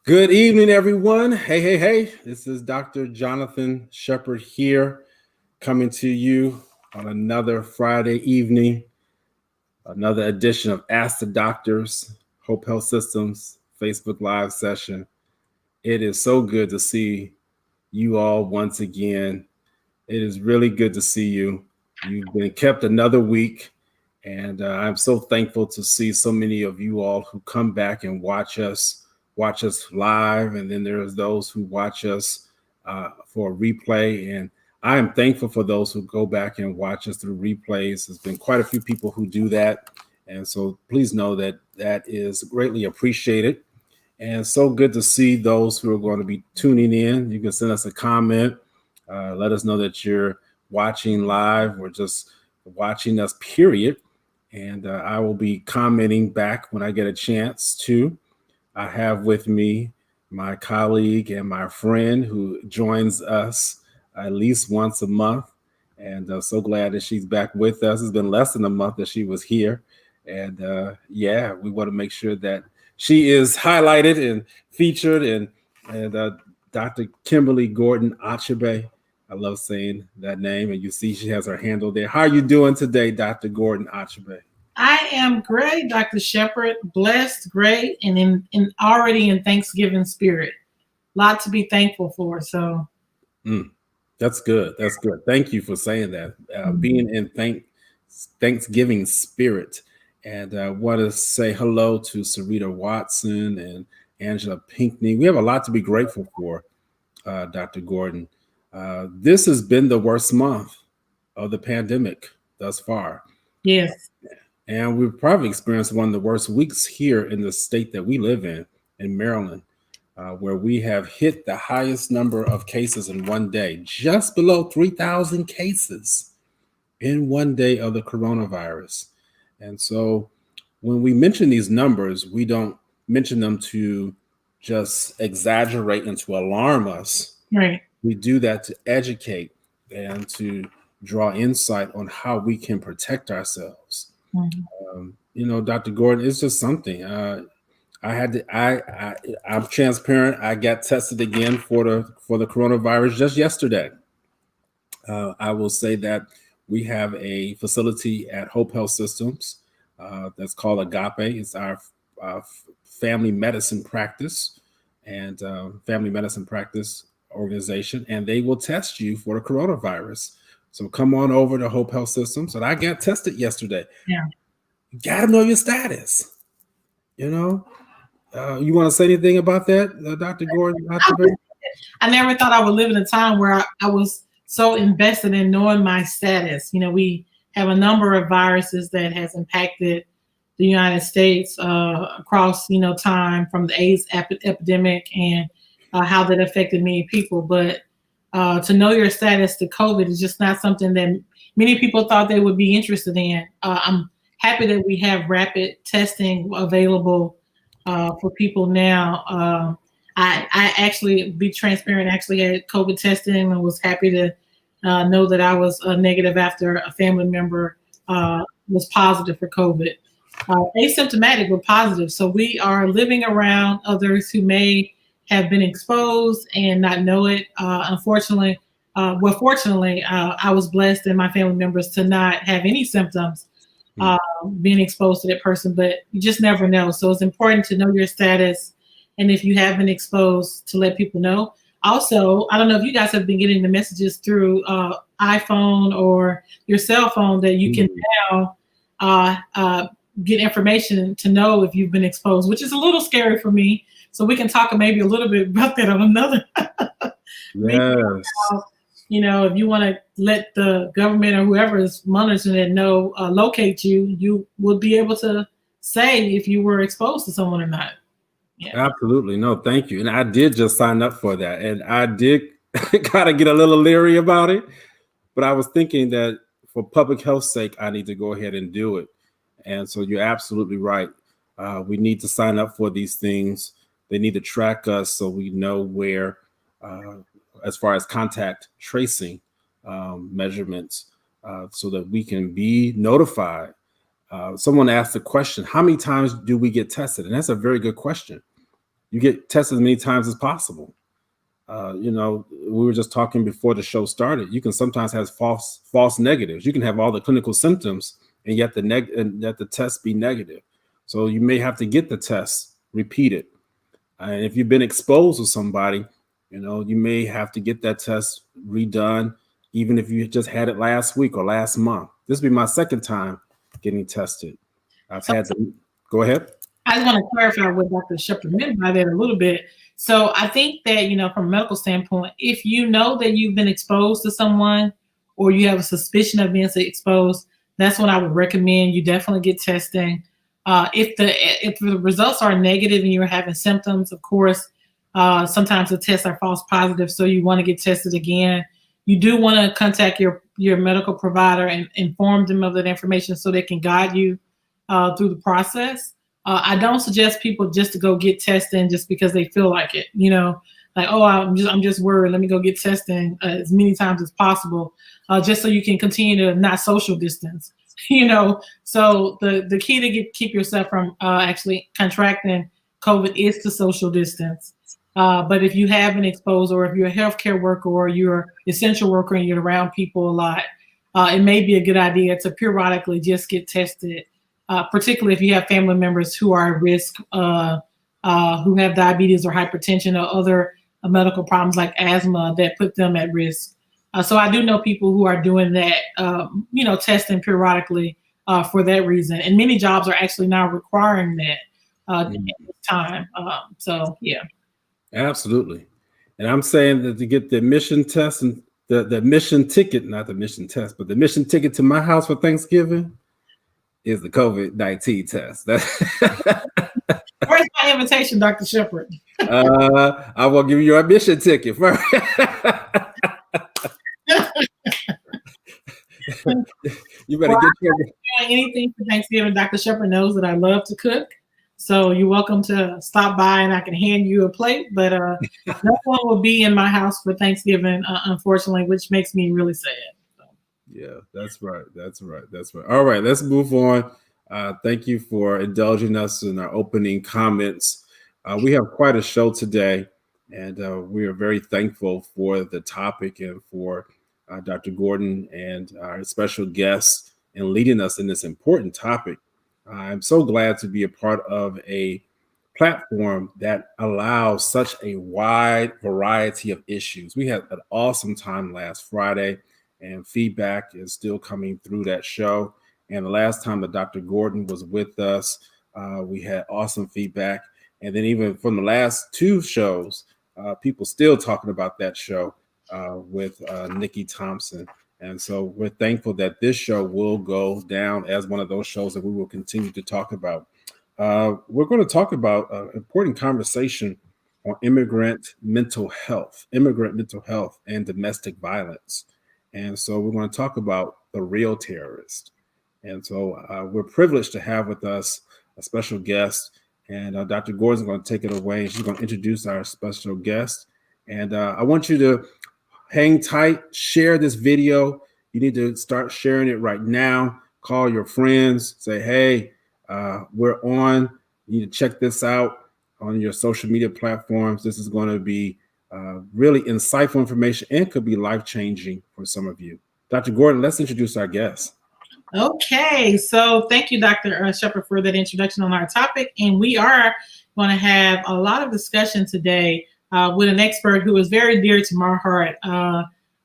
Good evening, everyone. Hey, hey, hey. This is Dr. Jonathan Shepard here, coming to you on another Friday evening, another edition of Ask the Doctors, Hope Health Systems Facebook Live session. It is so good to see you all once again. It is really good to see you. You've been kept another week, and I'm so thankful to see so many of you all who come back and watch us live, and then there's those who watch us for a replay. And I am thankful for those who go back and watch us through replays. There's been quite a few people who do that, and so please know that that is greatly appreciated. And so good to see those who are going to be tuning in. You can send us a comment. Let us know that you're watching live or just watching us, period. And I will be commenting back when I get a chance to. I have with me my colleague and my friend who joins us at least once a month. And so glad that she's back with us. It's been less than a month that she was here. And we want to make sure that she is highlighted and featured. And Dr. Kimberly Gordon Achebe. I love saying that name. And you see she has her handle there. How are you doing today, Dr. Gordon Achebe? I am great, Dr. Shepard. Blessed, great, and in already in Thanksgiving spirit. Lot to be thankful for. So that's good. That's good. Thank you for saying that. Being in Thanksgiving spirit. And I want to say hello to Sarita Watson and Angela Pinkney. We have a lot to be grateful for, Dr. Gordon. This has been the worst month of the pandemic thus far. Yes. And we've probably experienced one of the worst weeks here in the state that we live in Maryland, where we have hit the highest number of cases in one day, just below 3,000 cases in one day of the coronavirus. And so when we mention these numbers, we don't mention them to just exaggerate and to alarm us. Right. We do that to educate and to draw insight on how we can protect ourselves. Dr. Gordon, it's just something. I'm transparent. I got tested again for the coronavirus just yesterday. I will say that we have a facility at Hope Health Systems that's called Agape. It's our family medicine practice and family medicine practice organization, and they will test you for the coronavirus. So come on over to Hope Health Systems. And I got tested yesterday. Yeah. You got to know your status. You want to say anything about that, Dr. Gordon? I never thought I would live in a time where I was so invested in knowing my status. We have a number of viruses that has impacted the United States across, time, from the AIDS epidemic and how that affected many people. But to know your status to COVID is just not something that many people thought they would be interested in. I'm happy that we have rapid testing available for people now. I actually, be transparent, actually had COVID testing and was happy to know that I was negative after a family member was positive for COVID. Asymptomatic but positive. So we are living around others who may have been exposed and not know it. Fortunately, I was blessed and my family members to not have any symptoms being exposed to that person, but you just never know. So it's important to know your status. And if you have been exposed, to let people know. Also, I don't know if you guys have been getting the messages through iPhone or your cell phone that you can now get information to know if you've been exposed, which is a little scary for me. So we can talk maybe a little bit about that on another. Yes. If you want to let the government or whoever is monitoring it know, locate you, you will be able to say if you were exposed to someone or not. Yeah. Absolutely. No, thank you. And I did just sign up for that. And I did kind of get a little leery about it. But I was thinking that for public health's sake, I need to go ahead and do it. And so you're absolutely right. We need to sign up for these things. They need to track us so we know where, as far as contact tracing measurements, so that we can be notified. Someone asked the question, how many times do we get tested? And that's a very good question. you get tested as many times as possible. We were just talking before the show started. You can sometimes have false negatives. You can have all the clinical symptoms, and yet the test be negative. So you may have to get the test repeated. And if you've been exposed to somebody, you may have to get that test redone, even if you just had it last week or last month. This will be my second time getting tested. Go ahead. I just want to clarify what Dr. Shepard meant by that a little bit. So I think that, from a medical standpoint, if you know that you've been exposed to someone or you have a suspicion of being exposed, that's what I would recommend. You definitely get testing. If the results are negative and you're having symptoms, of course, sometimes the tests are false positive, so you want to get tested again. You do want to contact your medical provider and inform them of that information so they can guide you through the process. I don't suggest people just to go get testing just because they feel like it. Like, oh, I'm just worried. Let me go get testing as many times as possible, just so you can continue to not social distance. So the key to keep yourself from actually contracting COVID is to social distance. But if you have been exposed, or if you're a healthcare worker or you're an essential worker and you're around people a lot, it may be a good idea to periodically just get tested, particularly if you have family members who are at risk, who have diabetes or hypertension or other medical problems like asthma that put them at risk. So I do know people who are doing that, testing periodically for that reason. And many jobs are actually now requiring that at this time. So, yeah. Absolutely. And I'm saying that to get the admission test and the admission ticket, not the admission test, but the admission ticket to my house for Thanksgiving is the COVID-19 test. Where's my invitation, Dr. Shepard? I will give you your admission ticket first. You better get doing anything for Thanksgiving. Dr. Shepard knows that I love to cook, so you're welcome to stop by and I can hand you a plate. But no one will be in my house for Thanksgiving, unfortunately, which makes me really sad. So. Yeah, that's right. All right, let's move on. Thank you for indulging us in our opening comments. We have quite a show today, and we are very thankful for the topic and for Dr. Gordon and our special guests in leading us in this important topic. I'm so glad to be a part of a platform that allows such a wide variety of issues. We had an awesome time last Friday, and feedback is still coming through that show. And the last time that Dr. Gordon was with us, we had awesome feedback. And then even from the last two shows, people still talking about that show with Nikki Thompson. And so we're thankful that this show will go down as one of those shows that we will continue to talk about. We're going to talk about an important conversation on immigrant mental health and domestic violence. And so we're going to talk about the real terrorist. And so we're privileged to have with us a special guest, and Dr. Gordon's going to take it away. She's going to introduce our special guest. And I want you to hang tight, share this video. You need to start sharing it right now. Call your friends, say, hey, we're on. You need to check this out on your social media platforms. This is going to be really insightful information and could be life-changing for some of you. Dr. Gordon, let's introduce our guest. Okay, so thank you, Dr. Shepard, for that introduction on our topic. And we are going to have a lot of discussion today with an expert who is very dear to my heart.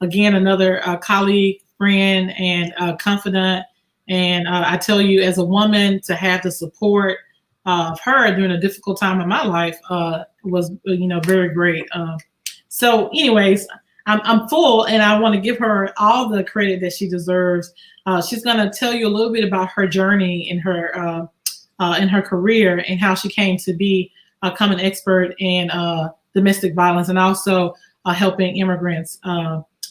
Again, another colleague, friend, and confidant. And I tell you, as a woman, to have the support of her during a difficult time in my life was, very great. So anyways, I'm full, and I want to give her all the credit that she deserves. She's going to tell you a little bit about her journey in her career and how she came to become an expert in domestic violence, and also helping immigrants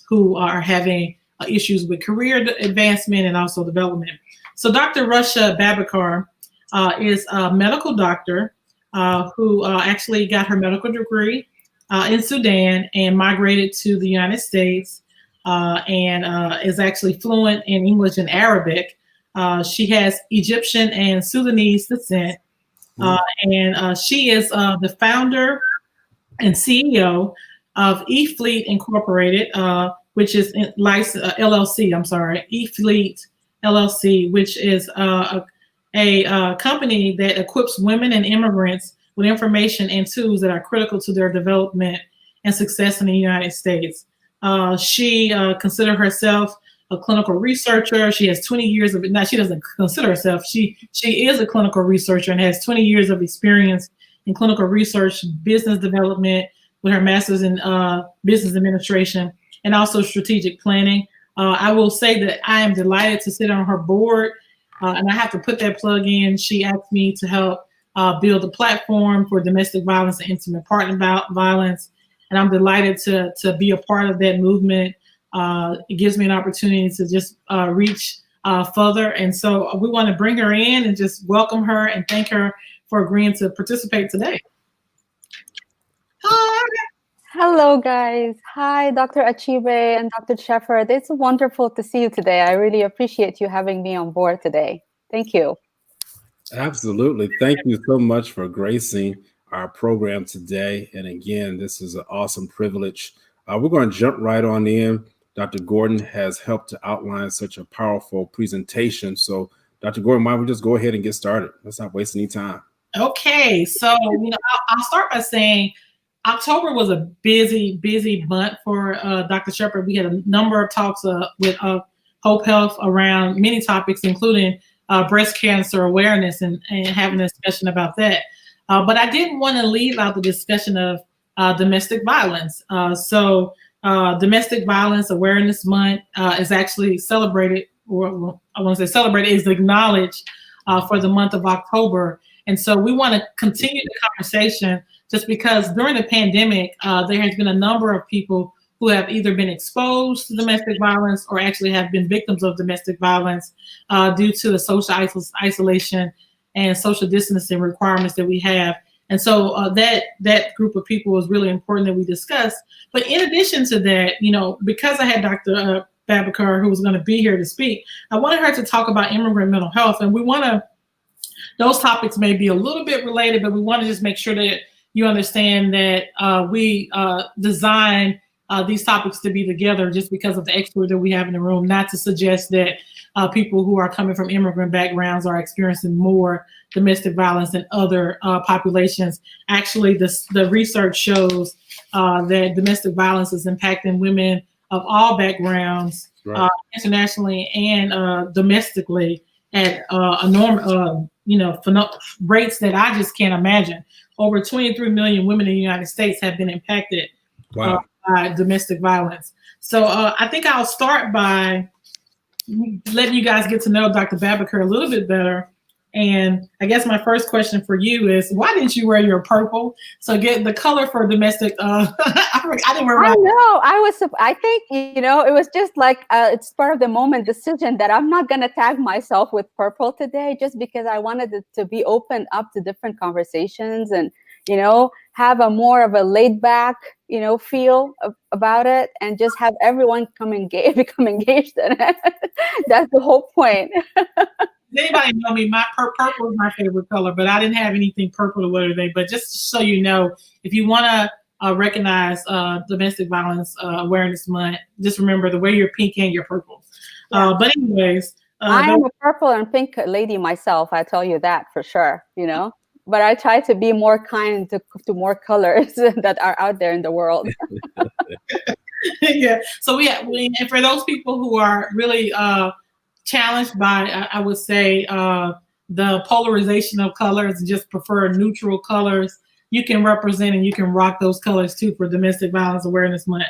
who are having issues with career advancement and also development. So Dr. Rusha Babakar is a medical doctor who actually got her medical degree in Sudan and migrated to the United States and is actually fluent in English and Arabic. She has Egyptian and Sudanese descent, And she is the founder and CEO of eFleet Incorporated, which is LLC. I'm sorry, eFleet LLC, which is a company that equips women and immigrants with information and tools that are critical to their development and success in the United States. She considers herself a clinical researcher. She has 20 years of it. Now, she doesn't consider herself. She is a clinical researcher and has 20 years of experience in clinical research, business development, with her master's in business administration, and also strategic planning. I will say that I am delighted to sit on her board, and I have to put that plug in. She asked me to help build a platform for domestic violence and intimate partner violence, and I'm delighted to be a part of that movement. It gives me an opportunity to just reach further, and so we want to bring her in and just welcome her and thank her for agreeing to participate today. Hi. Hello, guys. Hi, Dr. Achibe and Dr. Shepherd. It's wonderful to see you today. I really appreciate you having me on board today. Thank you. Absolutely. Thank you so much for gracing our program today. And again, this is an awesome privilege. We're going to jump right on in. Dr. Gordon has helped to outline such a powerful presentation. So, Dr. Gordon, why don't we just go ahead and get started? Let's not waste any time. Okay. So, I'll start by saying October was a busy month for Dr. Shepherd. We had a number of talks with Hope Health around many topics, including breast cancer awareness and having a discussion about that. But I didn't want to leave out the discussion of domestic violence. So Domestic Violence Awareness Month is actually celebrated, or I want to say celebrated, is acknowledged for the month of October. And so we want to continue the conversation just because during the pandemic, there has been a number of people who have either been exposed to domestic violence or actually have been victims of domestic violence due to the social isolation and social distancing requirements that we have. And so that group of people is really important that we discuss. But in addition to that, because I had Dr. Babakar, who was going to be here to speak, I wanted her to talk about immigrant mental health. And those topics may be a little bit related, but we want to just make sure that you understand that we design these topics to be together just because of the expert that we have in the room, not to suggest that people who are coming from immigrant backgrounds are experiencing more domestic violence than other populations. Actually, the research shows that domestic violence is impacting women of all backgrounds, right, internationally and domestically at rates that I just can't imagine. Over 23 million women in the United States have been impacted by domestic violence. So I think I'll start by letting you guys get to know Dr. Babakar a little bit better. And I guess my first question for you is, why didn't you wear your purple? So get the color for domestic. I didn't wear my. I know. I think, it was just like it's part of the moment decision that I'm not going to tag myself with purple today just because I wanted it to be open up to different conversations and, have a more of a laid back, feel about it and just have everyone become engaged in it. That's the whole point. Anybody know me? My purple is my favorite color, but I didn't have anything purple to wear today. But just so you know, if you want to recognize Domestic Violence Awareness Month, just remember to wear your pink and your purple. Yeah. But anyways, I am a purple and pink lady myself. I tell you that for sure. But I try to be more kind to more colors that are out there in the world. Yeah. So and for those people who are really challenged by, I would say, the polarization of colors and just prefer neutral colors, you can represent and you can rock those colors too for Domestic Violence Awareness Month.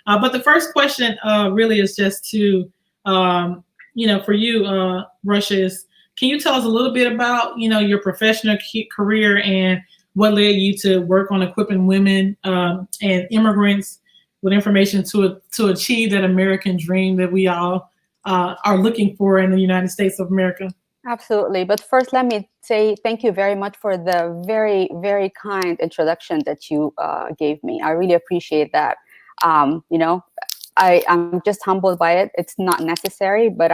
But the first question really is just to, for you, Russia, is, can you tell us a little bit about, your professional career and what led you to work on equipping women and immigrants with information to achieve that American dream that we all are looking for in the United States of America? Absolutely. But first, let me say thank you very much for the very, very kind introduction that you gave me. I really appreciate that. I'm just humbled by it. It's not necessary, but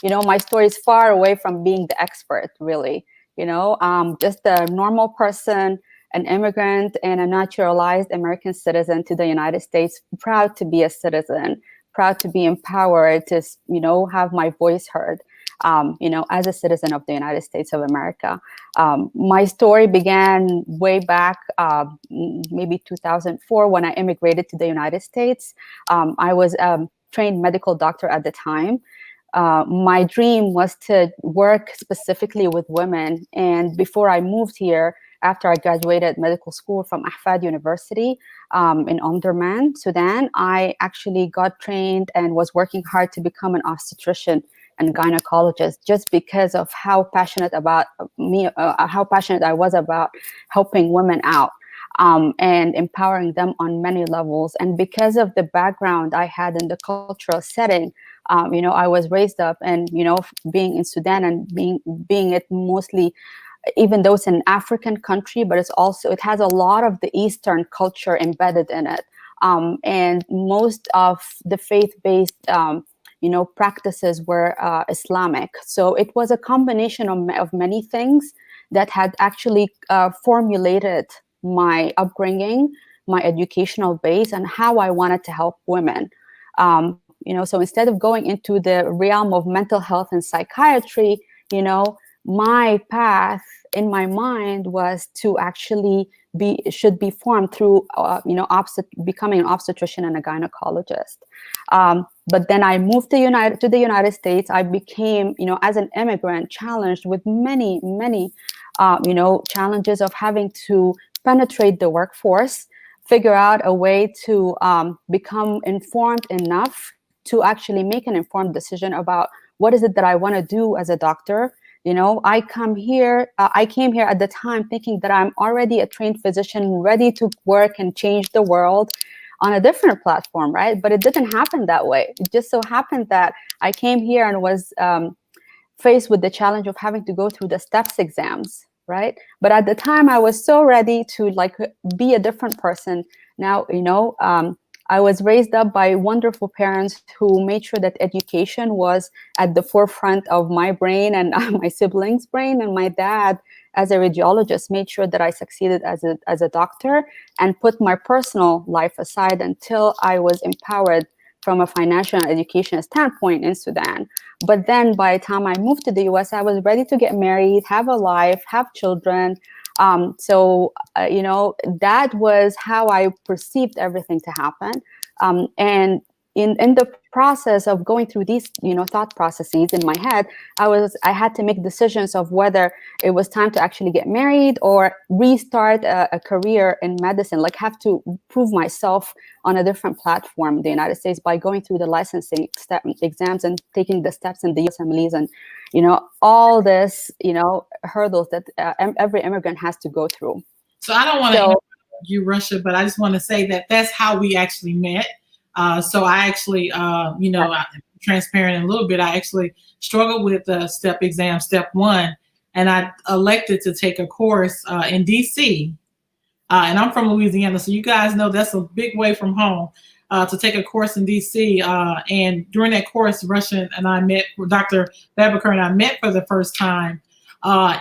my story is far away from being the expert, really. just a normal person, an immigrant and a naturalized American citizen to the United States, proud to be a citizen, proud to be empowered to, have my voice heard, as a citizen of the United States of America. My story began way back, maybe 2004, when I immigrated to the United States. I was a trained medical doctor at the time. My dream was to work specifically with women. And before I moved here, after I graduated medical school from Ahfad University in Omdurman, Sudan, I actually got trained and was working hard to become an obstetrician and gynecologist, just because of how passionate I was about helping women out and empowering them on many levels. And because of the background I had in the cultural setting, I was raised up, and being in Sudan and being it mostly, even though it's an African country, but it has a lot of the Eastern culture embedded in it, and most of the faith-based practices were Islamic. So it was a combination of many things that had actually formulated my upbringing, my educational base, and how I wanted to help women. So instead of going into the realm of mental health and psychiatry, my path in my mind was to actually should be formed through, becoming an obstetrician and a gynecologist. But then I moved to the United States. I became, as an immigrant, challenged with many, many, challenges of having to penetrate the workforce, figure out a way to become informed enough to actually make an informed decision about what is it that I want to do as a doctor. I came here at the time thinking that I'm already a trained physician, ready to work and change the world on a different platform, right? But it didn't happen that way. It just so happened that I came here and was faced with the challenge of having to go through the STEPS exams, right? But at the time, I was so ready to be a different person. Now, I was raised up by wonderful parents who made sure that education was at the forefront of my brain and my siblings' brain. And my dad, as a radiologist, made sure that I succeeded as a doctor and put my personal life aside until I was empowered from a financial and education standpoint in Sudan. But then by the time I moved to the US, I was ready to get married, have a life, have children. That was how I perceived everything to happen. And in the process of going through these, thought processes in my head, I had to make decisions of whether it was time to actually get married or restart a career in medicine, have to prove myself on a different platform in the United States by going through the licensing exams and taking the steps in the assemblies and, all this, hurdles that every immigrant has to go through. So I don't want to interrupt you, Russia, but I just want to say that that's how we actually met. So I actually, I'm transparent a little bit. I actually struggled with the STEP exam, Step 1, and I elected to take a course in DC. And I'm from Louisiana, so you guys know that's a big way from home to take a course in DC. And during that course, Russia and I met, Dr. Babaker and I met for the first time. I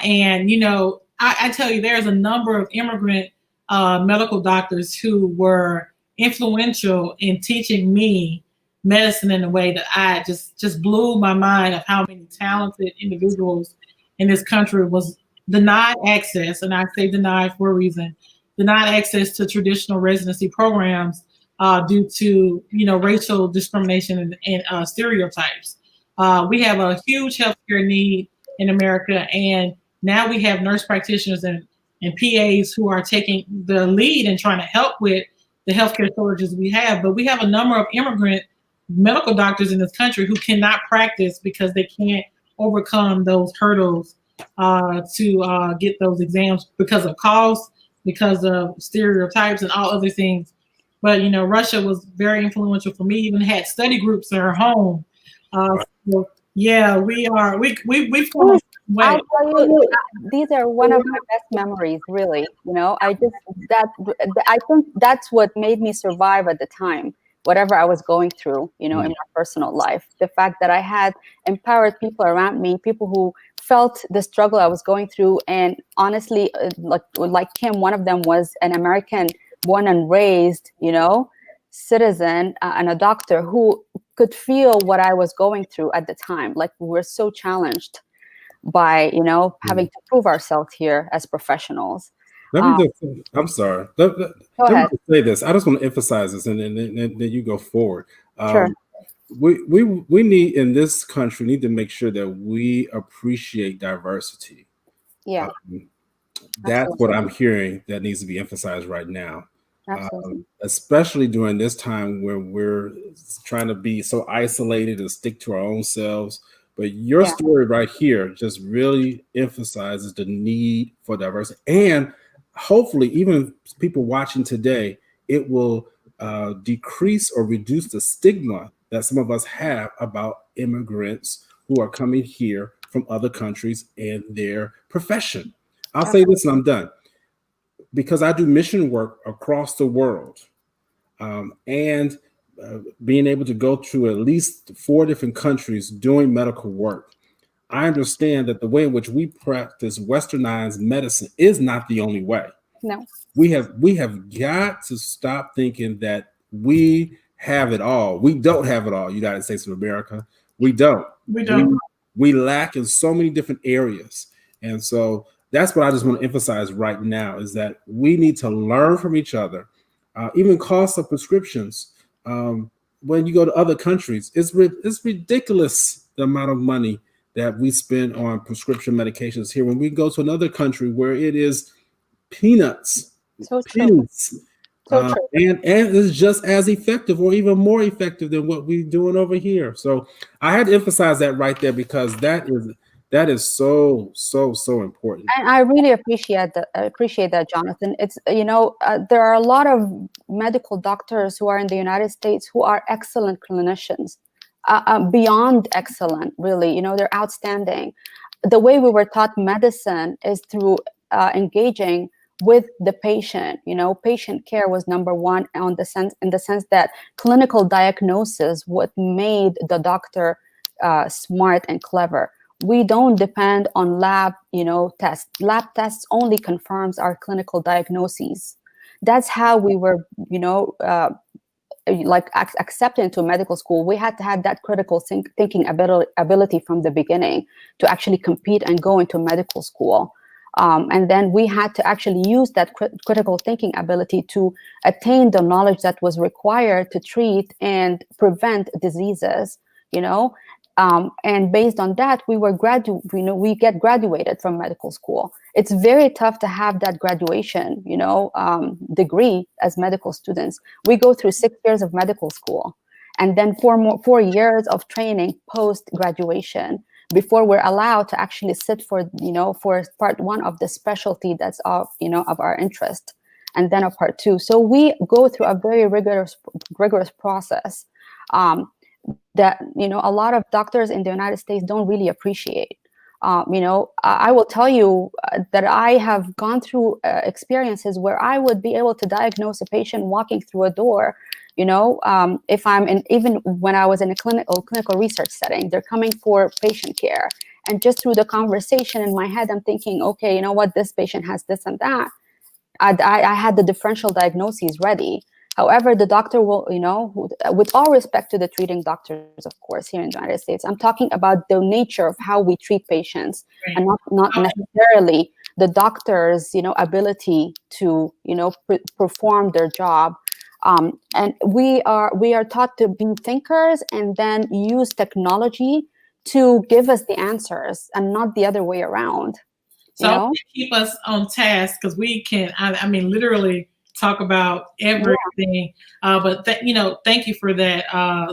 tell you, there's a number of immigrant medical doctors who were influential in teaching me medicine in a way that I just blew my mind of how many talented individuals in this country was denied access, and I say denied for a reason, denied access to traditional residency programs due to racial discrimination and stereotypes. We have a huge healthcare need in America, and now we have nurse practitioners and PAs who are taking the lead and trying to help with the healthcare shortages we have. But we have a number of immigrant medical doctors in this country who cannot practice because they can't overcome those hurdles to get those exams because of cost, because of stereotypes and all other things. But Russia was very influential for me. Even had study groups in her home. So, yeah, we've come a way. I'll tell you, these are one of my best memories, really. I think that's what made me survive at the time. whatever I was going through, in my personal life. The fact that I had empowered people around me, people who felt the struggle I was going through. And honestly, like Kim, one of them was an American born and raised, citizen, and a doctor who could feel what I was going through at the time. Like, we were so challenged by, having to prove ourselves here as professionals. Let me just, I'm sorry. Let Go me ahead. just say this. I just want to emphasize this, and then you go forward. Sure. We need, in this country, need to make sure that we appreciate diversity. Yeah. That's Absolutely. what I'm hearing that needs to be emphasized right now. Absolutely. Especially during this time where we're trying to be so isolated and stick to our own selves. But your story right here just really emphasizes the need for diversity. And hopefully, even people watching today, it will decrease or reduce the stigma that some of us have about immigrants who are coming here from other countries and their profession. I'll say this and I'm done. Because I do mission work across the world, and being able to go to at least 4 different countries doing medical work, I understand that the way in which we practice westernized medicine is not the only way. No. We have got to stop thinking that we have it all. We don't have it all, United States of America. We don't. We don't. We lack in so many different areas. And so that's what I just want to emphasize right now, is that we need to learn from each other. Even cost of prescriptions. When you go to other countries, it's ridiculous the amount of money that we spend on prescription medications here. When we go to another country where it is peanuts, So pennies, true. So true. and it's just as effective or even more effective than what we're doing over here. So I had to emphasize that right there, because that is so important. And I really appreciate that, Jonathan. It's, there are a lot of medical doctors who are in the United States who are excellent clinicians, beyond excellent, really. They're outstanding. The way we were taught medicine is through engaging with the patient. Patient care was number one in the sense that clinical diagnosis what made the doctor smart and clever. We don't depend on lab, tests. Lab tests only confirms our clinical diagnoses. That's how we were, accepted into medical school. We had to have that critical thinking ability from the beginning to actually compete and go into medical school. And then we had to actually use that critical thinking ability to attain the knowledge that was required to treat and prevent diseases, and based on that, we get graduated from medical school. It's very tough to have that graduation, degree as medical students. We go through 6 years of medical school, and then 4 years of training post graduation before we're allowed to actually sit for part 1 of the specialty that's of our interest, and then a part 2. So we go through a very rigorous process. That a lot of doctors in the United States don't really appreciate. I will tell you that I have gone through experiences where I would be able to diagnose a patient walking through a door. If even when I was in a clinical research setting, they're coming for patient care, and just through the conversation in my head, I'm thinking, okay, this patient has this and that. I had the differential diagnoses ready. However, the doctor will, with all respect to the treating doctors, of course, here in the United States, I'm talking about the nature of how we treat patients, right, and not necessarily the doctor's, ability to, perform their job. And we are taught to be thinkers and then use technology to give us the answers, and not the other way around. So keep us on task, because we can, I mean, literally talk about everything. But thank you for that.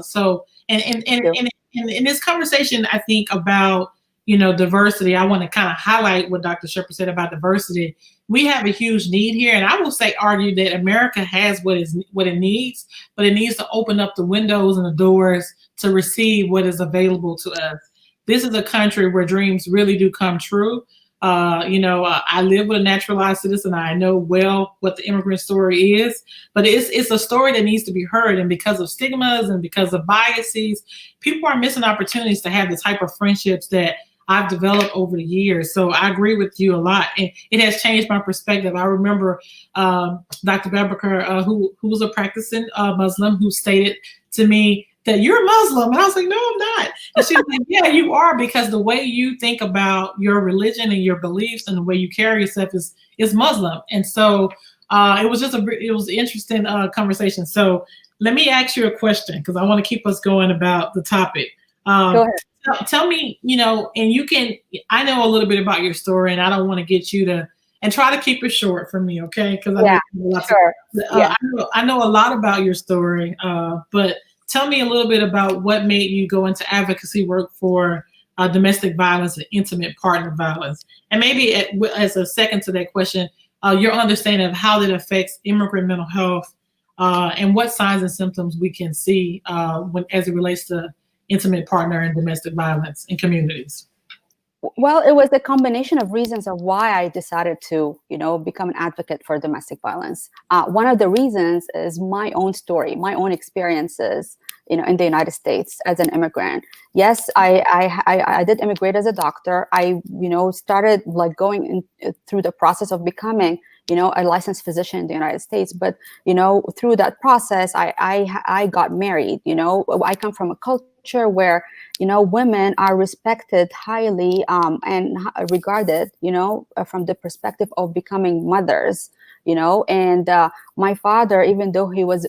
So in this conversation, I think about diversity. I want to kind of highlight what Dr. Shepherd said about diversity. We have a huge need here, and I will argue that America has what it needs, but it needs to open up the windows and the doors to receive what is available to us. This is a country where dreams really do come true. I live with a naturalized citizen. I know well what the immigrant story is, but it's a story that needs to be heard. And because of stigmas and because of biases, people are missing opportunities to have the type of friendships that I've developed over the years. So I agree with you a lot, and it has changed my perspective. I remember Dr. Babakar, who was a practicing Muslim, who stated to me that you're Muslim. And I was like, no, I'm not. And she was like, yeah, you are, because the way you think about your religion and your beliefs and the way you carry yourself is Muslim. And so it was an interesting conversation. So let me ask you a question, because I want to keep us going about the topic. Go ahead. Tell me, and I know a little bit about your story, and I don't want to get you to, and try to keep it short for me, okay? Because Sure. I know a lot about your story, but tell me a little bit about what made you go into advocacy work for domestic violence and intimate partner violence. And maybe as a second to that question, your understanding of how that affects immigrant mental health and what signs and symptoms we can see as it relates to intimate partner and domestic violence in communities. Well, it was a combination of reasons of why I decided to, become an advocate for domestic violence. One of the reasons is my own story, my own experiences, in the United States as an immigrant. Yes, I did immigrate as a doctor. I, started like going through the process of becoming, a licensed physician in the United States. But, through that process, I got married. I come from a culture where, women are respected highly and regarded, from the perspective of becoming mothers, and my father, even though he is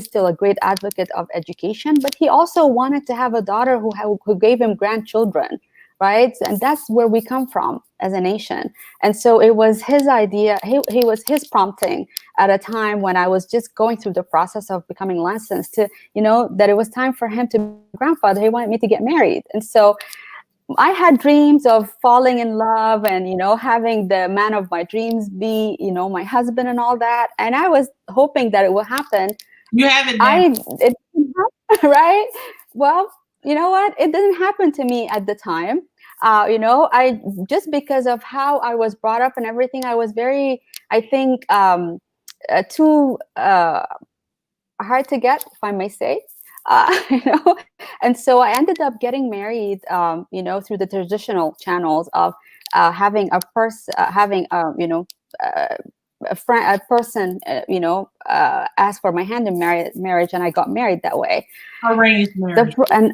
still a great advocate of education, but he also wanted to have a daughter who gave him grandchildren, right? And that's where we come from as a nation. And so it was his idea, he was his prompting at a time when I was just going through the process of becoming licensed to, that it was time for him to be a grandfather. He wanted me to get married. And so I had dreams of falling in love and, having the man of my dreams be, my husband and all that. And I was hoping that it will happen. You have it now. It didn't happen, right? Well, you know what? It didn't happen to me at the time. I just because of how I was brought up and everything, I was very, I think, too hard to get, if I may say. And so I ended up getting married, through the traditional channels of having a person, a person, ask for my hand in marriage, and I got married that way. Arranged marriage. An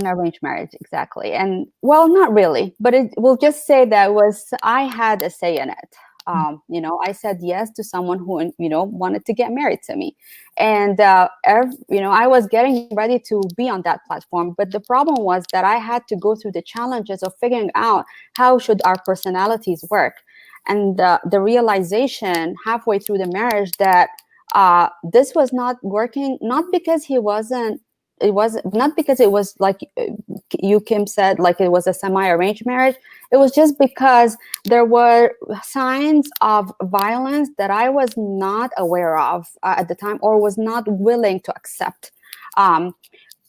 arranged marriage, exactly. And well, not really, but we'll just say that I had a say in it. I said yes to someone who, wanted to get married to me. And, I was getting ready to be on that platform. But the problem was that I had to go through the challenges of figuring out how should our personalities work. And the realization halfway through the marriage that this was not working, not because it was like you, Kim, said, like it was a semi-arranged marriage. It was just because there were signs of violence that I was not aware of at the time, or was not willing to accept.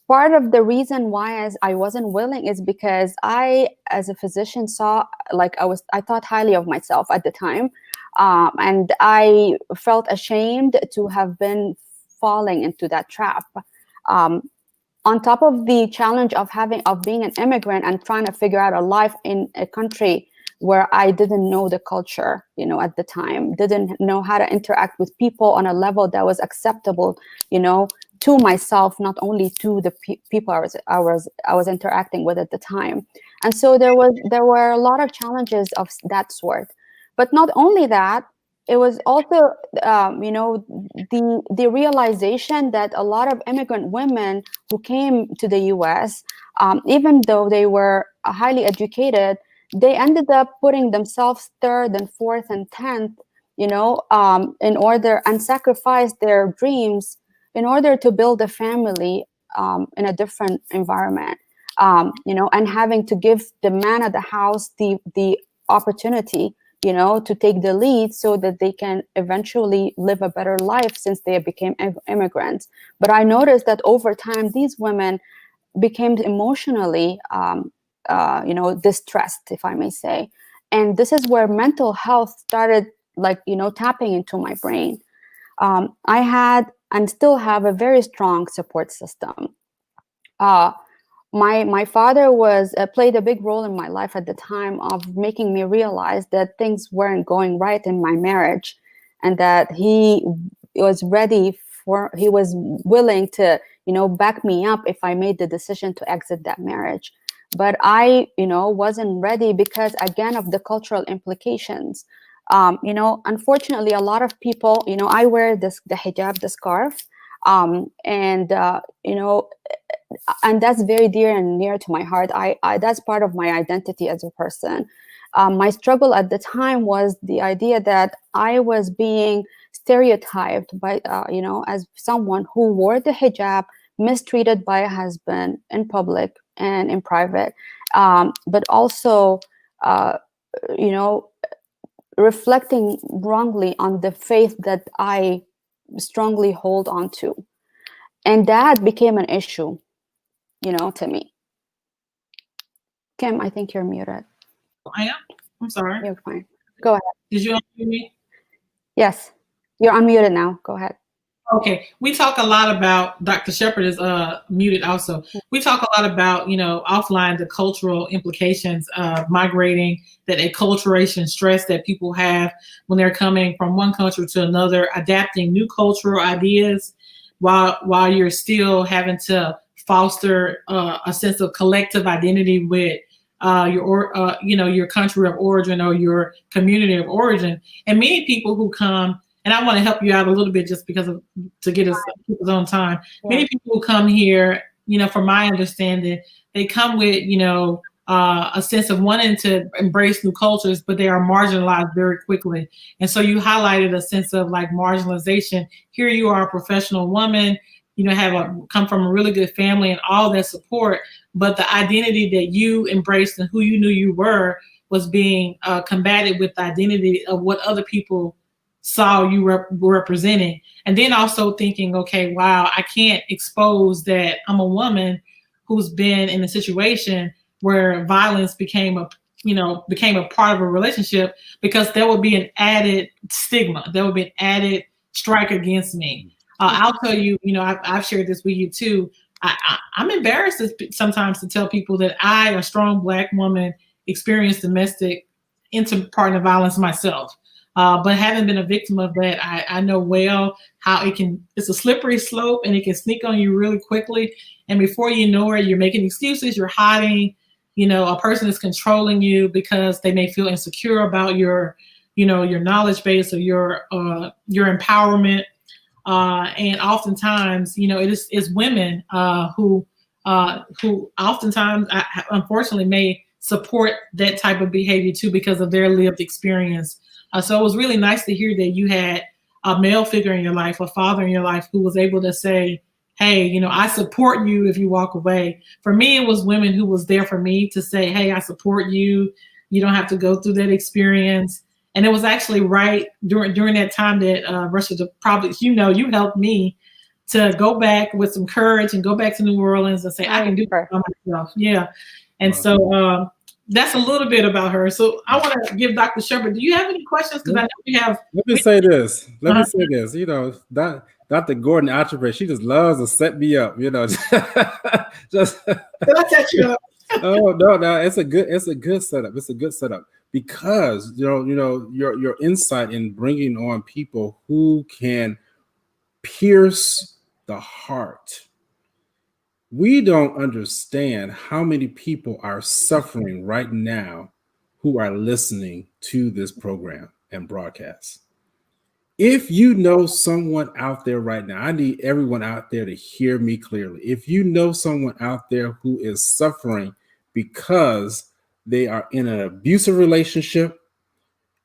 Part of the reason why I wasn't willing is because I, as a physician, saw, like I thought highly of myself at the time. And I felt ashamed to have been falling into that trap. On top of the challenge of being an immigrant and trying to figure out a life in a country where I didn't know the culture, at the time, didn't know how to interact with people on a level that was acceptable, to myself, not only to the people I was interacting with at the time. And so there were a lot of challenges of that sort. But not only that, it was also, the realization that a lot of immigrant women who came to the U.S., even though they were highly educated, they ended up putting themselves third and fourth and 10th, in order, and sacrifice their dreams in order to build a family in a different environment, and having to give the man of the house the opportunity, to take the lead so that they can eventually live a better life since they became immigrants. But I noticed that over time, these women became emotionally distressed, if I may say. And this is where mental health started, tapping into my brain. I had and still have a very strong support system. My father played a big role in my life at the time of making me realize that things weren't going right in my marriage, and that he was willing to back me up if I made the decision to exit that marriage. But I wasn't ready because, again, of the cultural implications. Unfortunately, a lot of people, I wear the hijab, the scarf, and that's very dear and near to my heart. I that's part of my identity as a person. My struggle at the time was the idea that I was being stereotyped by, as someone who wore the hijab, mistreated by a husband in public and in private, but also, reflecting wrongly on the faith that I strongly hold on to. And that became an issue, to me. Kim, I think you're muted. I am? I'm sorry. You're fine. Go ahead. Did you unmute me? Yes. You're unmuted now. Go ahead. Okay. We talk a lot about, Dr. Shepherd is muted also. We talk a lot about, offline, the cultural implications of migrating, that acculturation stress that people have when they're coming from one country to another, adapting new cultural ideas while you're still having to foster a sense of collective identity with your country of origin or your community of origin. And many people who come, and I want to help you out a little bit just because to get us on time. Yeah. Many people who come here, from my understanding, they come with, a sense of wanting to embrace new cultures, but they are marginalized very quickly. And so you highlighted a sense of like marginalization. Here you are, a professional woman, come from a really good family and all that support, but the identity that you embraced and who you knew you were was being combated with the identity of what other people saw you were representing. And then also thinking, okay, wow, I can't expose that I'm a woman who's been in a situation where violence became a part of a relationship, because there would be an added stigma. There would be an added strike against me. I'll tell you, I've shared this with you too. I'm embarrassed sometimes to tell people that I, a strong Black woman, experienced domestic inter-partner violence myself. But having been a victim of that, I know well how it's a slippery slope and it can sneak on you really quickly. And before you know it, you're making excuses, you're hiding, a person is controlling you because they may feel insecure about your knowledge base or your empowerment. And oftentimes, it's women who oftentimes, unfortunately, may support that type of behavior too because of their lived experience. So it was really nice to hear that you had a male figure in your life, a father in your life, who was able to say, hey, I support you if you walk away. For me, it was women who was there for me to say, hey, I support you. You don't have to go through that experience. And it was actually right during that time that Russia, probably, you helped me to go back with some courage and go back to New Orleans and say, I can do it by myself. Yeah. And so that's a little bit about her. So I want to give Dr. Shepherd, do you have any questions? Because I know we have. Let me say this. Dr. Gordon Atterbury, she just loves to set me up, just. Did I set you up? Oh no, it's a good setup. It's a good setup because your insight in bringing on people who can pierce the heart. We don't understand how many people are suffering right now who are listening to this program and broadcast. If you know someone out there right now, I need everyone out there to hear me clearly. If you know someone out there who is suffering because they are in an abusive relationship,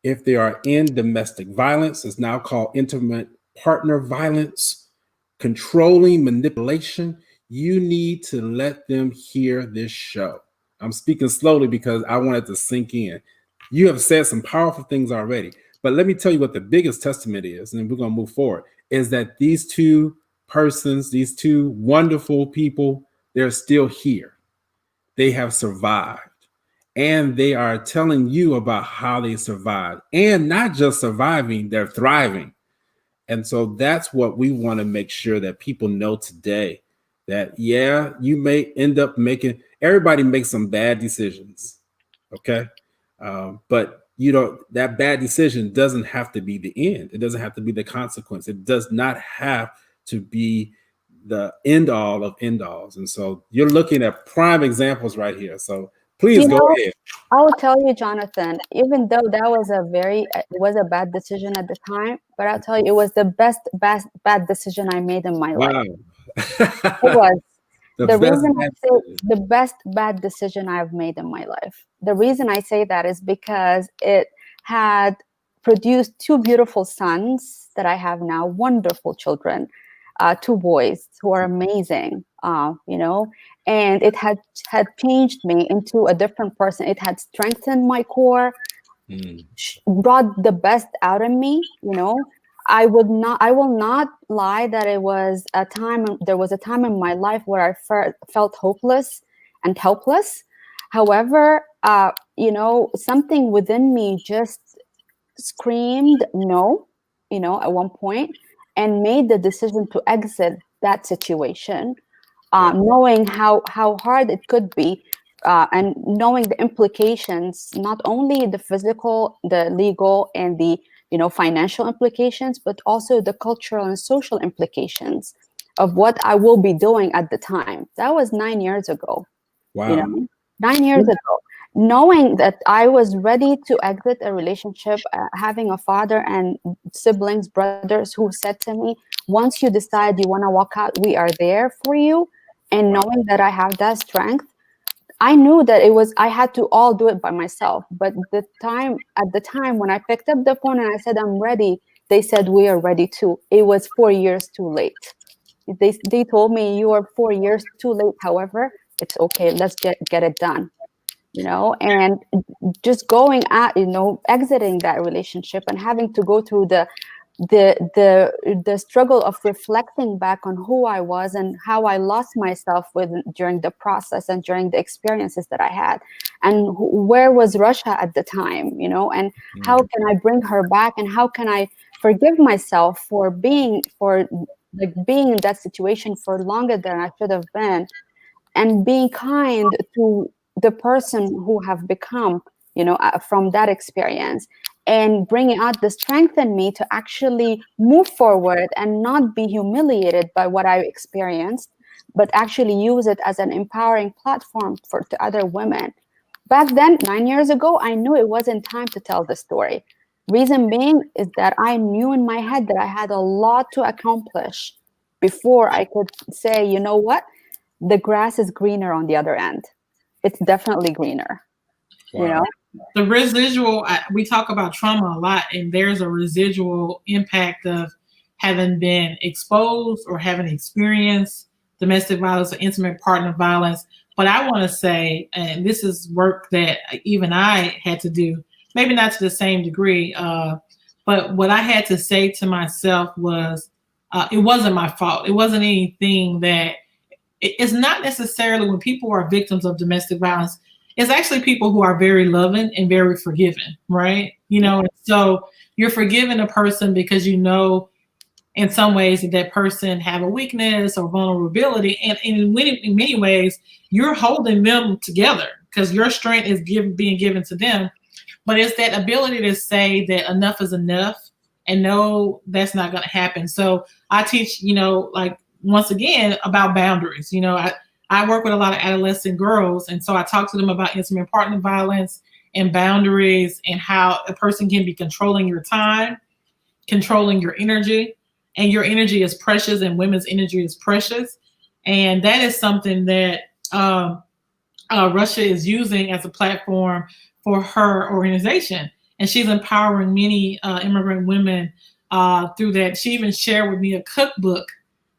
if they are in domestic violence, it's now called intimate partner violence, controlling, manipulation, you need to let them hear this show. I'm speaking slowly because I want it to sink in. You have said some powerful things already, but let me tell you what the biggest testament is, and then we're going to move forward, is that these two persons, these two wonderful people, they're still here. They have survived. and they are telling you about how they survived, and not just surviving, they're thriving. And so that's what we want to make sure that people know today, that yeah, you may end up making, everybody makes some bad decisions. Okay. But you know, that bad decision doesn't have to be the end. It doesn't have to be the consequence. It does not have to be the end all of end alls. And so you're looking at prime examples right here. So please You go know, ahead. I will tell you, Jonathan, even though that was it was a bad decision at the time, but I'll tell you, it was the best bad decision I made in my life. Wow. It was. The The best reason I bad say decision. the best bad decision I've made in my life. The reason I say that is because it had produced two beautiful sons that I have now, wonderful children, two boys who are amazing, you know, and it had changed me into a different person. It had strengthened my core, brought the best out of me, you know. I will not lie that there was a time in my life where I felt hopeless and helpless. However, you know, something within me just screamed no, you know, at one point, and made the decision to exit that situation, knowing how hard it could be, and knowing the implications, not only the physical, the legal, and the, you know, financial implications, but also the cultural and social implications of what I will be doing at the time. That was 9 years ago. Wow. You know, 9 years ago, knowing that I was ready to exit a relationship, having a father and siblings, brothers who said to me, once you decide you want to walk out, we are there for you. And knowing that I have that strength, I knew that I had to all do it by myself. But at the time when I picked up the phone and I said, I'm ready, they said, we are ready too. It was 4 years too late. They told me, you are 4 years too late. However, it's okay. Let's get it done, you know. And just going at, you know, exiting that relationship and having to go through the struggle of reflecting back on who I was and how I lost myself during the process and during the experiences that I had, and where was Russia at the time, you know, and how can I bring her back, and how can I forgive myself for being in that situation for longer than I should have been, and being kind to the person who have become, you know, from that experience, and bringing out the strength in me to actually move forward and not be humiliated by what I experienced, but actually use it as an empowering platform to other women. Back then, 9 years ago, I knew it wasn't time to tell the story. Reason being is that I knew in my head that I had a lot to accomplish before I could say, you know what, the grass is greener on the other end. It's definitely greener. Wow. You know, the residual, we talk about trauma a lot, and there's a residual impact of having been exposed or having experienced domestic violence or intimate partner violence. But I want to say, and this is work that even I had to do, maybe not to the same degree, but what I had to say to myself was, it wasn't my fault. It wasn't anything that, it's not necessarily when people are victims of domestic violence, it's actually people who are very loving and very forgiving, right? You know, so you're forgiving a person because you know in some ways that person have a weakness or vulnerability. And in many ways, you're holding them together because your strength is being given to them. But it's that ability to say that enough is enough and no, that's not going to happen. So I teach, you know, like once again about boundaries. You know, I work with a lot of adolescent girls, and so I talk to them about intimate partner violence and boundaries and how a person can be controlling your time, controlling your energy, and your energy is precious and women's energy is precious. And that is something that Russia is using as a platform for her organization. And she's empowering many immigrant women through that. She even shared with me a cookbook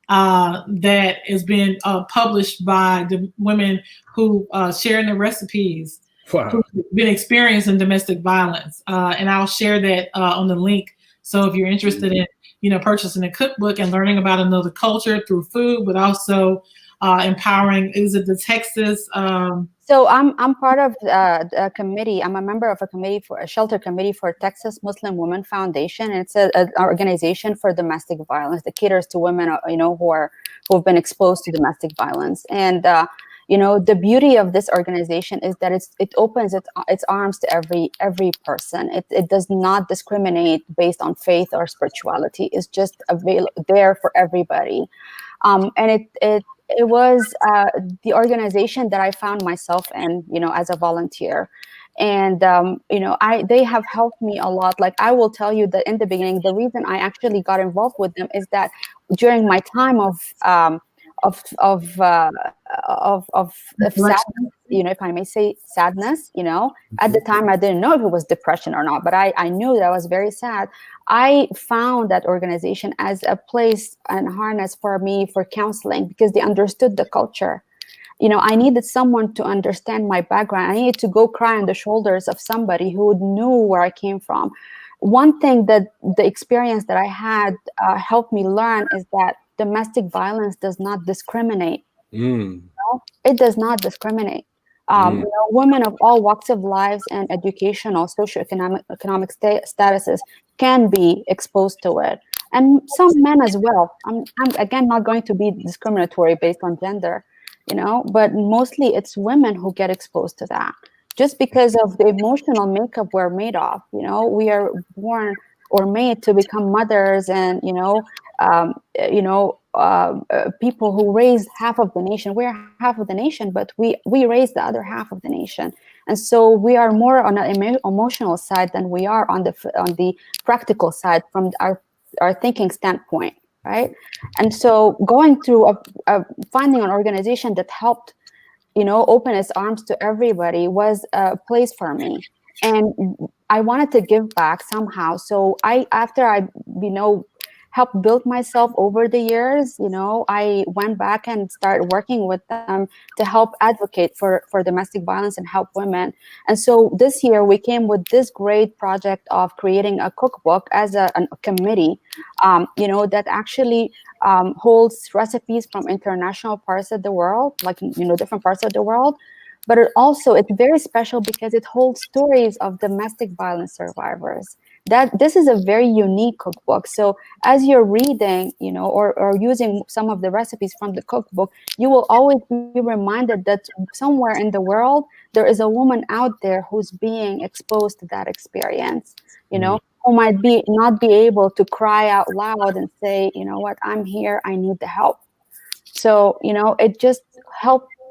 that has been published by the women who sharing the recipes, who've been experiencing domestic violence. And I'll share that on the link. So if you're interested in, you know, purchasing a cookbook and learning about another culture through food, but also empowering, is it the Texas So I'm part of a committee. I'm a member of a committee for a shelter committee for Texas Muslim Women Foundation, and it's an organization for domestic violence that caters to women, who've been exposed to domestic violence. And the beauty of this organization is that it opens its arms to every person. It does not discriminate based on faith or spirituality. It's just there for everybody. And it was the organization that I found myself in, as a volunteer. And they have helped me a lot. Like, I will tell you that in the beginning, the reason I actually got involved with them is that during my time of sadness, if I may say sadness, at the time I didn't know if it was depression or not, but I knew that I was very sad. I found that organization as a place and harness for me for counseling, because they understood the culture. I needed someone to understand my background. I needed to go cry on the shoulders of somebody who knew where I came from. One thing that the experience that I had helped me learn is that domestic violence does not discriminate. It does not discriminate. Women of all walks of lives and educational, socioeconomic statuses can be exposed to it, and some men as well. I'm again not going to be discriminatory based on gender, but mostly it's women who get exposed to that, just because of the emotional makeup we're made of. We are born or made to become mothers, and people who raise half of the nation. We're half of the nation, but we raise the other half of the nation, and so we are more on an emotional side than we are on the practical side from our thinking standpoint, right? And so going through finding an organization that helped open its arms to everybody was a place for me, and I wanted to give back somehow. So after I helped build myself over the years, I went back and started working with them to help advocate for domestic violence and help women. And so this year we came with this great project of creating a cookbook as a committee, that actually holds recipes from international parts of the world, like, different parts of the world. But it's very special because it holds stories of domestic violence survivors. This is a very unique cookbook. So as you're reading, or using some of the recipes from the cookbook, you will always be reminded that somewhere in the world, there is a woman out there who's being exposed to that experience, who might not be able to cry out loud and say, what, I'm here, I need the help. So, it just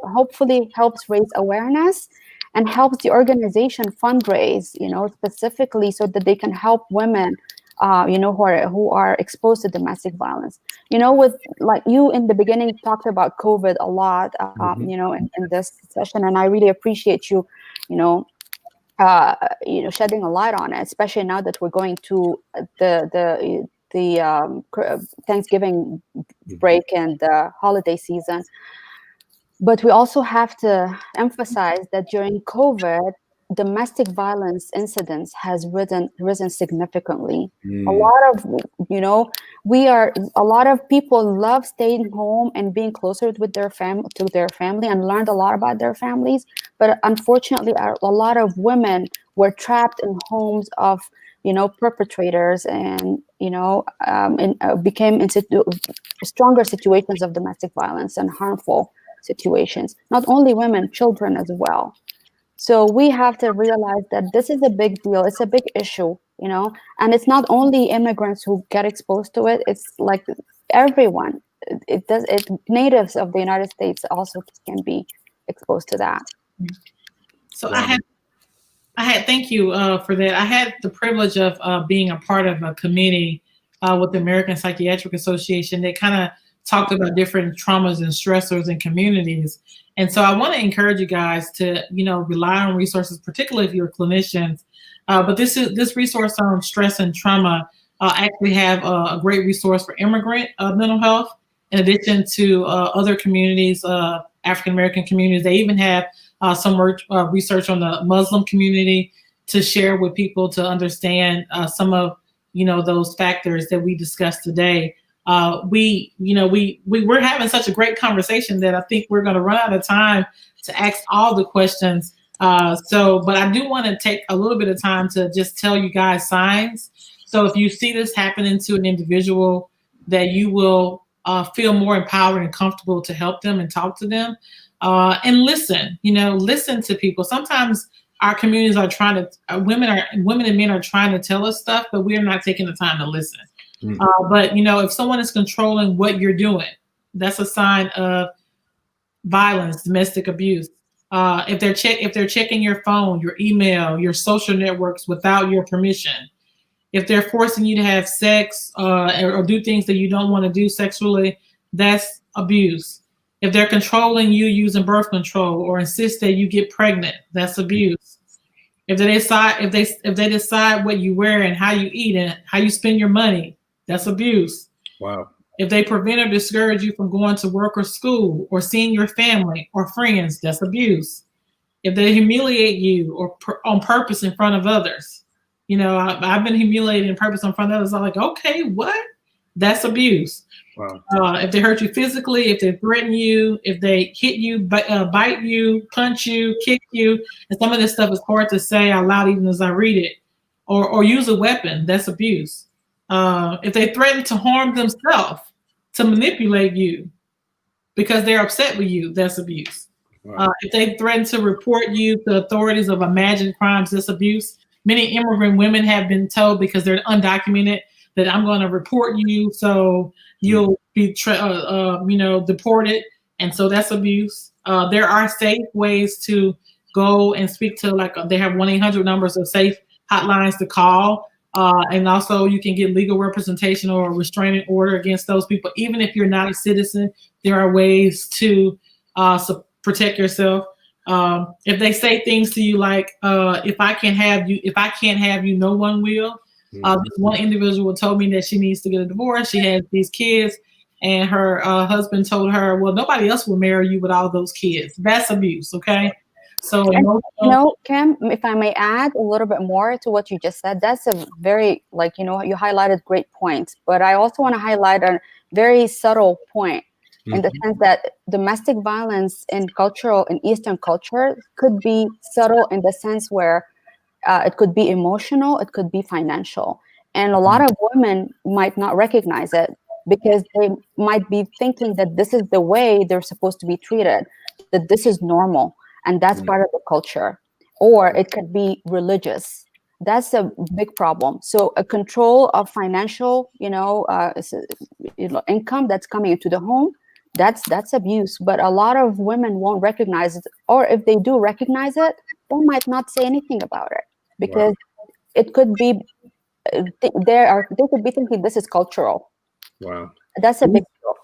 hopefully helps raise awareness and helps the organization fundraise, specifically so that they can help women, who are exposed to domestic violence. With, like, you in the beginning talked about COVID a lot, in this session, and I really appreciate you, shedding a light on it, especially now that we're going to the Thanksgiving break and the holiday season. But we also have to emphasize that during COVID, domestic violence incidents has risen significantly. A lot of people love staying home and being closer with their family and learned a lot about their families. But unfortunately, a lot of women were trapped in homes of perpetrators, and became into stronger situations of domestic violence and harmful situations. Not only women, children as well. So we have to realize that this is a big deal. It's a big issue, and it's not only immigrants who get exposed to it. It's like everyone. Natives of the United States also can be exposed to that. So I had thank you for that. I had the privilege of being a part of a committee with the American Psychiatric Association that kind of talked about different traumas and stressors in communities. And so I want to encourage you guys to, rely on resources, particularly if you're clinicians. But this resource on stress and trauma actually have a great resource for immigrant mental health, in addition to other communities, African-American communities. They even have some research on the Muslim community to share with people to understand some of, those factors that we discussed today. We're having such a great conversation that I think we're going to run out of time to ask all the questions. But I do want to take a little bit of time to just tell you guys signs. So if you see this happening to an individual, that you will feel more empowered and comfortable to help them and talk to them, and listen. Listen to people. Sometimes our communities are trying to women and men are trying to tell us stuff, but we're not taking the time to listen. But if someone is controlling what you're doing, that's a sign of violence, domestic abuse. If they're checking your phone, your email, your social networks without your permission, if they're forcing you to have sex or do things that you don't want to do sexually, that's abuse. If they're controlling you using birth control or insist that you get pregnant, that's abuse. If they decide what you wear and how you eat and how you spend your money, that's abuse. Wow. If they prevent or discourage you from going to work or school or seeing your family or friends, that's abuse. If they humiliate you or on purpose in front of others, I've been humiliated in purpose in front of others. I'm like, okay, what? That's abuse. Wow. If they hurt you physically, if they threaten you, if they hit you, bite you, punch you, kick you, and some of this stuff is hard to say out loud even as I read it, or use a weapon, that's abuse. If they threaten to harm themselves, to manipulate you because they're upset with you, that's abuse. Wow. If they threaten to report you to authorities of imagined crimes, that's abuse. Many immigrant women have been told because they're undocumented that I'm going to report you so you'll be deported, and so that's abuse. There are safe ways to go and speak to, they have 1-800 numbers of safe hotlines to call. And also you can get legal representation or a restraining order against those people. Even if you're not a citizen, there are ways to protect yourself. If they say things to you like, if I can't have you, no one will. This one individual told me that she needs to get a divorce. She has these kids and her husband told her, well, nobody else will marry you with all those kids. That's abuse. Okay. So, Kim, if I may add a little bit more to what you just said, that's a very, you highlighted great points, but I also want to highlight a very subtle point in the sense that domestic violence in Eastern culture could be subtle in the sense where it could be emotional, it could be financial. And a lot of women might not recognize it because they might be thinking that this is the way they're supposed to be treated, that this is normal. And that's part of the culture. Or it could be religious. That's a big problem. So a control of financial, income that's coming into the home, that's abuse. But a lot of women won't recognize it. Or if they do recognize it, they might not say anything about it because it could be, they could be thinking this is cultural. Wow. That's a big deal.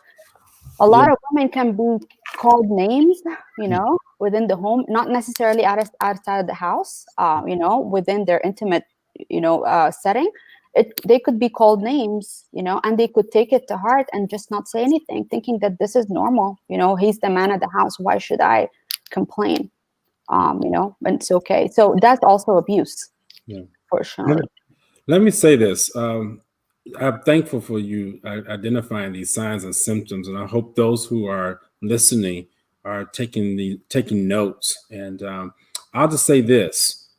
A lot of women can be called names, within the home, not necessarily outside of the house, within their intimate, setting. They could be called names, and they could take it to heart and just not say anything, thinking that this is normal. He's the man of the house. Why should I complain? And it's okay. So that's also abuse, for sure. Let me say this. I'm thankful for you identifying these signs and symptoms, and I hope those who are listening are taking notes. And I'll just say this,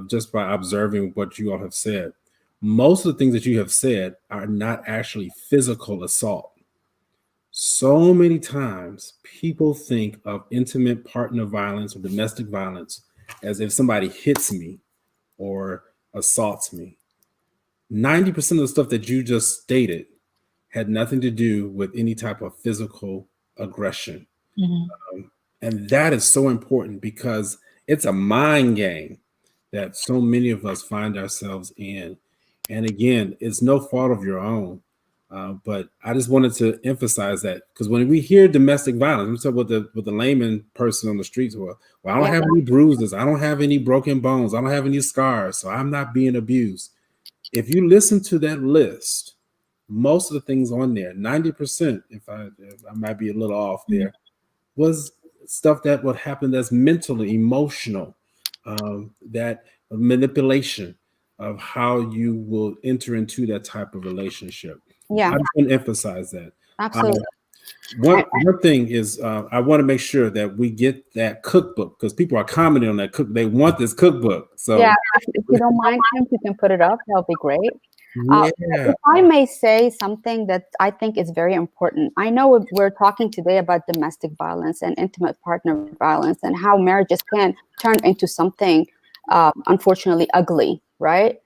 just by observing what you all have said. Most of the things that you have said are not actually physical assault. So many times people think of intimate partner violence or domestic violence as if somebody hits me or assaults me. 90% of the stuff that you just stated had nothing to do with any type of physical aggression. And that is so important because it's a mind game that so many of us find ourselves in. And again, it's no fault of your own. But I just wanted to emphasize that because when we hear domestic violence, we talk about the layman person on the streets, well, I don't have any bruises. I don't have any broken bones. I don't have any scars. So I'm not being abused. If you listen to that list, most of the things on there, 90%, if I might be a little off there, was stuff that would happen that's mentally, emotional, that manipulation, of how you will enter into that type of relationship. Yeah, I just want to emphasize that. absolutely. One thing is, I want to make sure that we get that cookbook, because people are commenting on that cook. They want this cookbook. So Yeah, if you don't mind, Kim, you can put it up. That'll be great. yeah, If I may say something that I think is very important. I know we're talking today about domestic violence and intimate partner violence and how marriages can turn into something unfortunately ugly, right?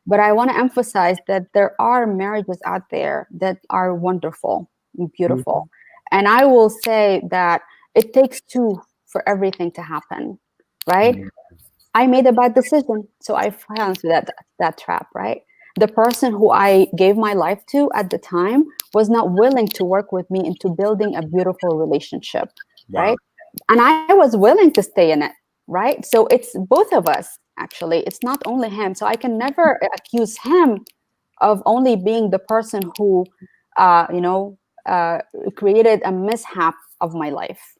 But I want to emphasize that there are marriages out there that are wonderful and beautiful. And I will say that it takes two for everything to happen, right? I made a bad decision, so I fell into that trap, right? The person who I gave my life to at the time was not willing to work with me into building a beautiful relationship, right? And I was willing to stay in it, right? So it's both of us, actually. It's not only him. So I can never accuse him of only being the person who, created a mishap of my life.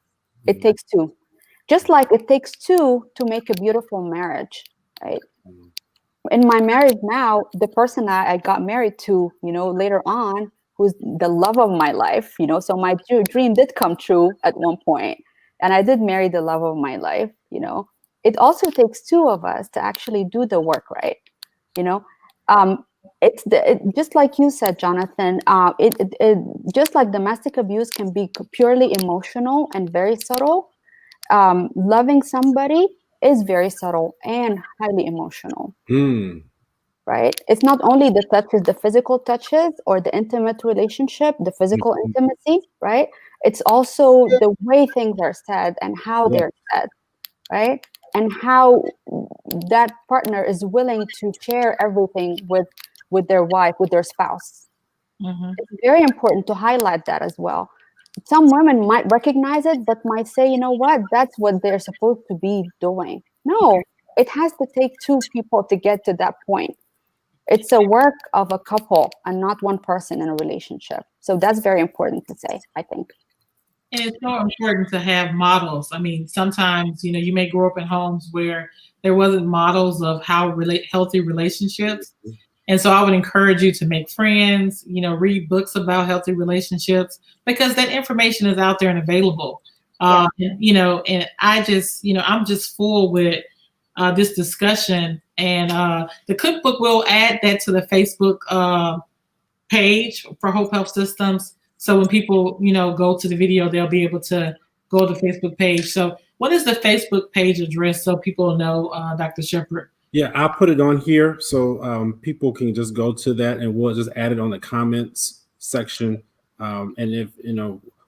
It takes two. Just like it takes two to make a beautiful marriage, right? In my marriage now, the person that I got married to, later on, who's the love of my life, so my dream did come true at one point, and I did marry the love of my life. It also takes two of us to actually do the work, right? It's just like you said, Jonathan. Just like domestic abuse can be purely emotional and very subtle. Loving somebody is very subtle and highly emotional. Right? It's not only the touches, the physical touches or the intimate relationship, the physical intimacy, right? It's also the way things are said and how they're said, right? And how that partner is willing to share everything with their wife, with their spouse. It's very important to highlight that as well. Some women might recognize it, but might say, you know what, that's what they're supposed to be doing. No, it has to take two people to get to that point. It's a work of a couple and not one person in a relationship. So that's very important to say, I think. And it's so important to have models. I mean, sometimes, you may grow up in homes where there wasn't models of how healthy relationships. And so I would encourage you to make friends, read books about healthy relationships, because that information is out there and available. And I just, I'm just full with this discussion. And the cookbook, will add that to the Facebook page for Hope Health Systems. So when people, go to the video, they'll be able to go to the Facebook page. So what is the Facebook page address so people know, Dr. Shepherd? Yeah, I'll put it on here so people can just go to that, and we'll just add it on the comments section. And if,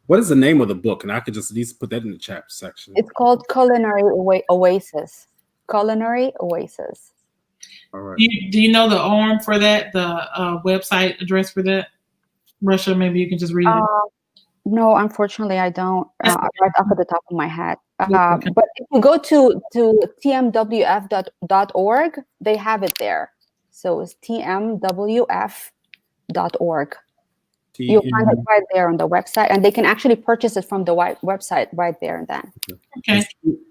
what is the name of the book? And I could just at least put that in the chat section. It's called Culinary Oasis. Culinary Oasis. All right. Do you know the arm for that, the website address for that? Russia, maybe you can just read it. No, unfortunately, I don't. Right off at the top of my head. But if you go to tmwf.org, they have it there. So it's tmwf.org. You'll find it right there on the website, and they can actually purchase it from the website right there and then. Okay.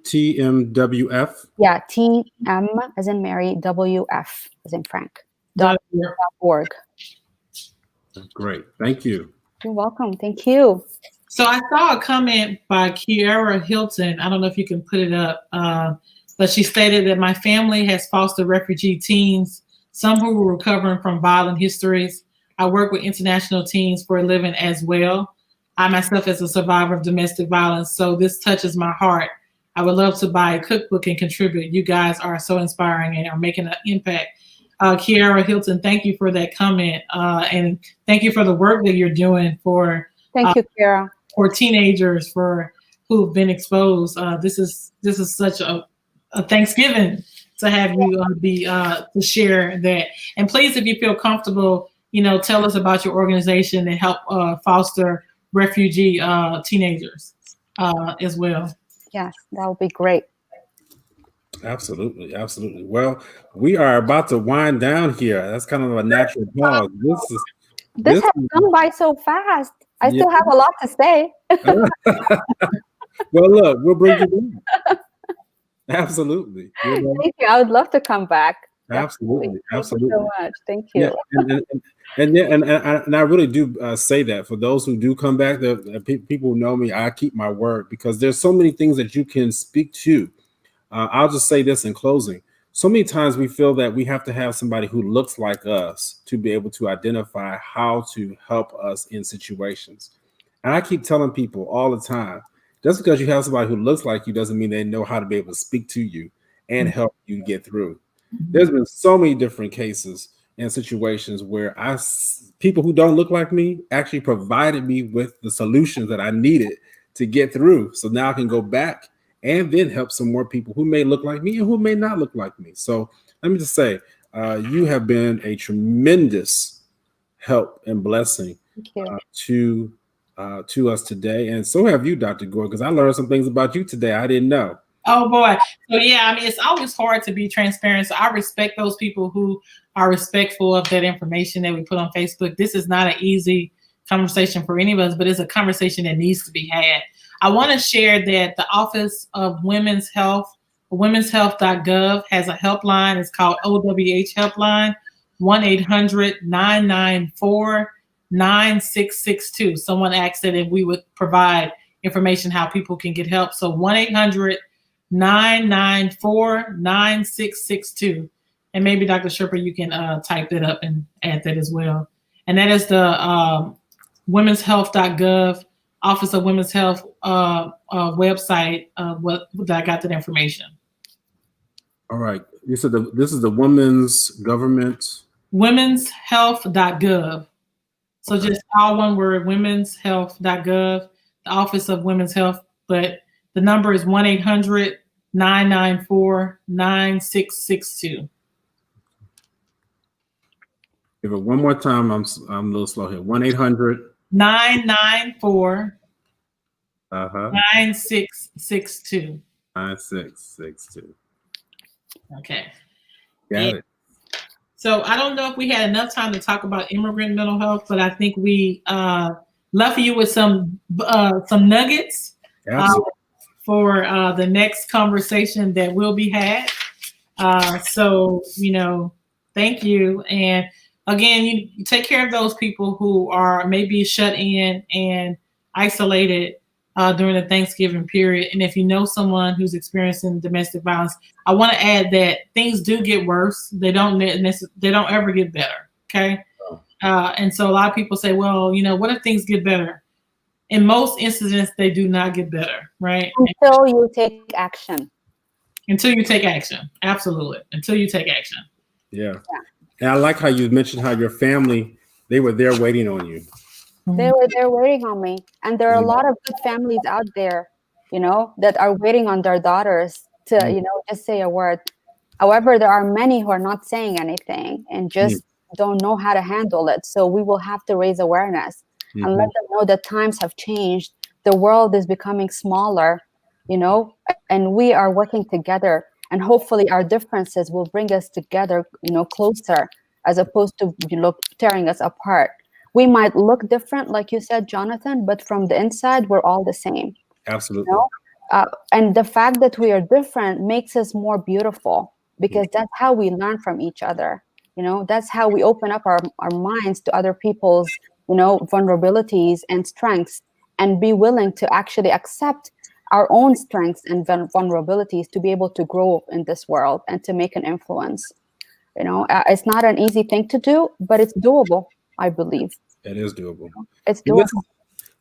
TMWF? Yeah, TM as in Mary, WF as in Frank. .org. Great. Thank you. You're welcome. Thank you. So I saw a comment by Kiara Hilton. I don't know if you can put it up, but she stated that my family has fostered refugee teens, some who were recovering from violent histories. I work with international teens for a living as well. I myself is a survivor of domestic violence, so this touches my heart. I would love to buy a cookbook and contribute. You guys are so inspiring and are making an impact. Kiara Hilton, thank you for that comment, and thank you for the work that you're doing for. Thank you, Kiara. For teenagers who've been exposed. This is such a Thanksgiving to have you to share that. And please, if you feel comfortable, tell us about your organization and help foster refugee teenagers as well. Yes, that would be great. Absolutely, absolutely. Well, we are about to wind down here. That's kind of a natural pause. This has gone by so fast. I still have a lot to say. Well, look, we'll bring you back. Absolutely. Thank you. I would love to come back. Absolutely, Thank you so absolutely. much. Thank Yeah, you. and I really do say that for those who do come back, people who know me, I keep my word because there's so many things that you can speak to. I'll just say this in closing. So many times we feel that we have to have somebody who looks like us to be able to identify how to help us in situations. And I keep telling people all the time, just because you have somebody who looks like you doesn't mean they know how to be able to speak to you and help you get through. There's been so many different cases and situations where people who don't look like me actually provided me with the solutions that I needed to get through. So now I can go back and then help some more people who may look like me and who may not look like me. So let me just say, you have been a tremendous help and blessing Thank you. to us today, and so have you, Dr. Gore, because I learned some things about you today I didn't know. Oh boy. So yeah, I mean, it's always hard to be transparent. So I respect those people who are respectful of that information that we put on Facebook. This is not an easy conversation for any of us, but it's a conversation that needs to be had. I want to share that the Office of Women's Health, womenshealth.gov, has a helpline. It's called OWH Helpline, 1-800-994-9662. Someone asked that if we would provide information how people can get help. So 1-800-994-9662. And maybe Dr. Sherper, you can type that up and add that as well. And that is the womenshealth.gov, Office of Women's Health website, that I got that information. All right. You said this is the women's government. Womenshealth.gov. So just all one word, womenshealth.gov, the Office of Women's Health. But the number is 1-800-994-9662. Give it one more time. I'm a little slow here. 1-800-994 9662. 9662. Okay. Got it. So I don't know if we had enough time to talk about immigrant mental health, but I think we left you with some nuggets for the next conversation that will be had. So, thank you. And again, you take care of those people who are maybe shut in and isolated during the Thanksgiving period. And if you know someone who's experiencing domestic violence, I want to add that things do get worse. They don't ever get better. Okay. And so a lot of people say, well, what if things get better? In most incidents, they do not get better, right? Until you take action. Until you take action. Absolutely. Until you take action. Yeah. And I like how you mentioned how your family, they were there waiting on you. They were there waiting on me. And there are a lot of good families out there, that are waiting on their daughters to, just say a word. However, there are many who are not saying anything and just don't know how to handle it. So we will have to raise awareness and let them know that times have changed. The world is becoming smaller, and we are working together. And hopefully our differences will bring us together, closer, as opposed to, tearing us apart. We might look different, like you said, Jonathan, but from the inside, we're all the same. Absolutely. And the fact that we are different makes us more beautiful, because that's how we learn from each other. That's how we open up our minds to other people's, vulnerabilities and strengths, and be willing to actually accept our own strengths and vulnerabilities to be able to grow in this world and to make an influence. It's not an easy thing to do, but it's doable, I believe. It is doable. It's doable.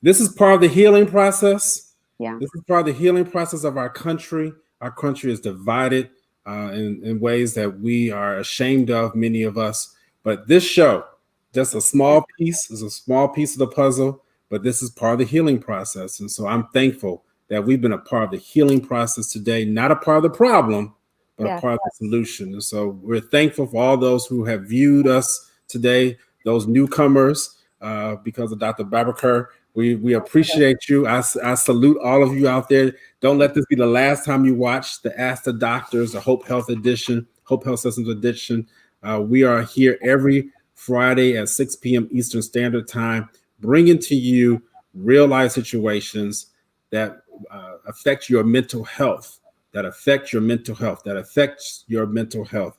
This is part of the healing process. Yeah. This is part of the healing process of our country. Our country is divided in ways that we are ashamed of, many of us. But this show, just a small piece, is a small piece of the puzzle, but this is part of the healing process. And so I'm thankful that we've been a part of the healing process today, not a part of the problem, but a part of the solution. And so we're thankful for all those who have viewed us today, those newcomers, because of Dr. Babaker. We appreciate you. I salute all of you out there. Don't let this be the last time you watch the Ask the Doctors, the Hope Health Edition, Hope Health Systems Edition. We are here every Friday at 6 p.m. Eastern Standard Time, bringing to you real life situations that affect your mental health,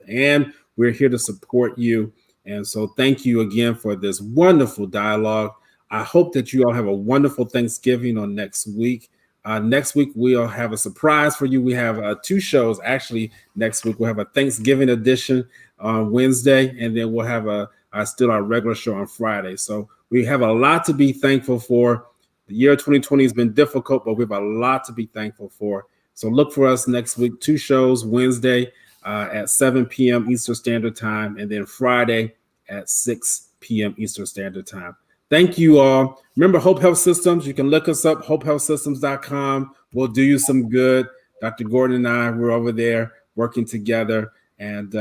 And We're here to support you. And so thank you again for this wonderful dialogue. I hope that you all have a wonderful Thanksgiving on next week. Next week, we'll have a surprise for you. We have 2 shows. Actually, next week, we'll have a Thanksgiving edition on Wednesday, and then we'll have still our regular show on Friday. So we have a lot to be thankful for. The year 2020 has been difficult, but we have a lot to be thankful for. So look for us next week, 2 shows, Wednesday at 7 p.m. Eastern Standard Time, and then Friday at 6 p.m. Eastern Standard Time. Thank you all. Remember Hope Health Systems. You can look us up, hopehealthsystems.com. We'll do you some good. Dr. Gordon and I, we're over there working together. And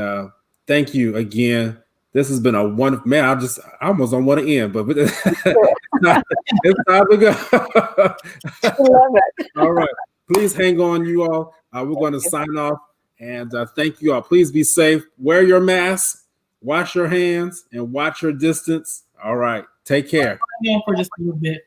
thank you again. This has been a wonderful, man, I almost don't want to end, but it's time to go. I love it. All right. Please hang on, you all. We're going to sign off. And thank you all. Please be safe. Wear your mask, wash your hands, and watch your distance. All right. Take care. For just a little bit.